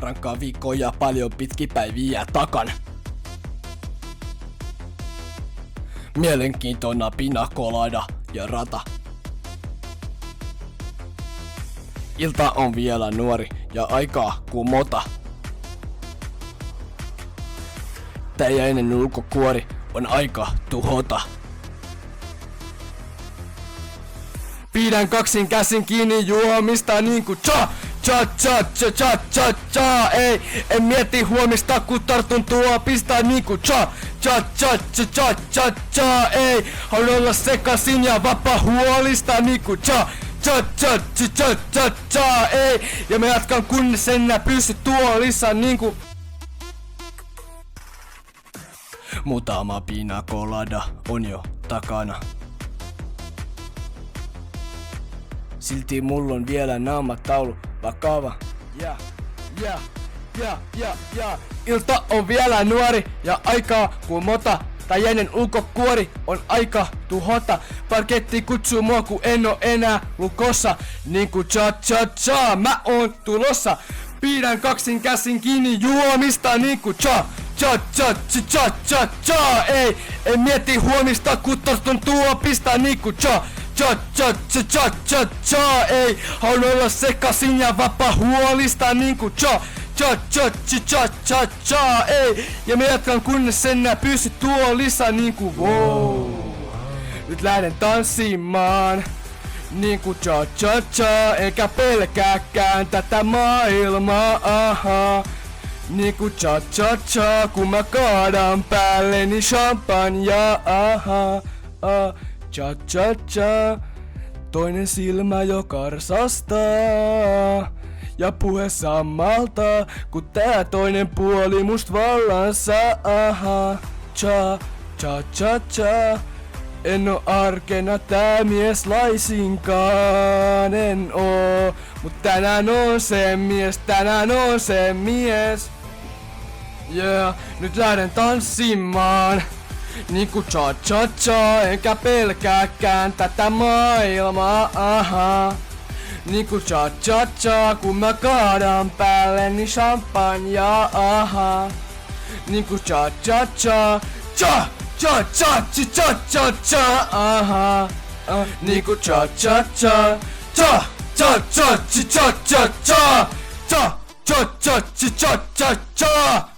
rankkaa viikkoa ja paljon pitkiä päiviä takana. Mielenkiintona pina colada ja rata. Ilta on vielä nuori ja aikaa kumota. Täjäinen ulkokuori on aika tuhota. Pidän kaksin käsin kiinni juomista niinku cha cha cha cha cha cha cha. Ei, en mieti huomista kun tartun tuopista niinku cha cha cha cha cha cha cha. Ei, haluan olla sekasin ja vapaa huolista niinku cha cha cha cha cha cha cha. Ei, ja mä jatkan kunnes enää pysy tuolissa niinku. Muutama pina colada on jo takana. Silti mulla on vielä naamataulu vakava. Ilta on vielä nuori ja aikaa kumota. Täjäinen ulkokuori on aika tuhota. Parketti kutsuu mua kun en oo enää lukossa. Niinku cha cha cha mä oon tulossa. Pidän kaksin käsin kiinni juomista niinku cha cha cha cha cha cha cha. Ei, en mieti huomista kun tartun tuopista niinku cha cha cha cha cha cha cha. Ei, haluan olla sekasin ja vapaa huolista niinku cha cha cha cha cha cha cha. Ei, ja mä jatkan kunnes enää pysy tuolissa niinku wow. Nyt lähden tanssimaan niinku cha cha cha, eikä pelkääkään tätä maailmaa, aha. Niinku cha cha cha, kun mä kaadan päälleni champagnea, aha. Cha cha cha, toinen silmä jo karsastaa. Ja puhe samalta, kun tää toinen puoli must vallansa, aha. Cha cha cha cha. En oo arkena tää mies laisinkaan, en oo. Mut tänään on se mies, tänään on se mies. Yeah, nyt lähden tanssimaan niinku cha cha cha, enkä pelkääkään tätä maailmaa, aha. Niinku cha cha cha, kun mä kaadan päälleni champagnea, aha. Niinku cha cha cha, cha cha cha cha cha cha, aha. Niinku cha cha cha, cha cha cha cha cha cha cha cha cha cha cha cha cha cha.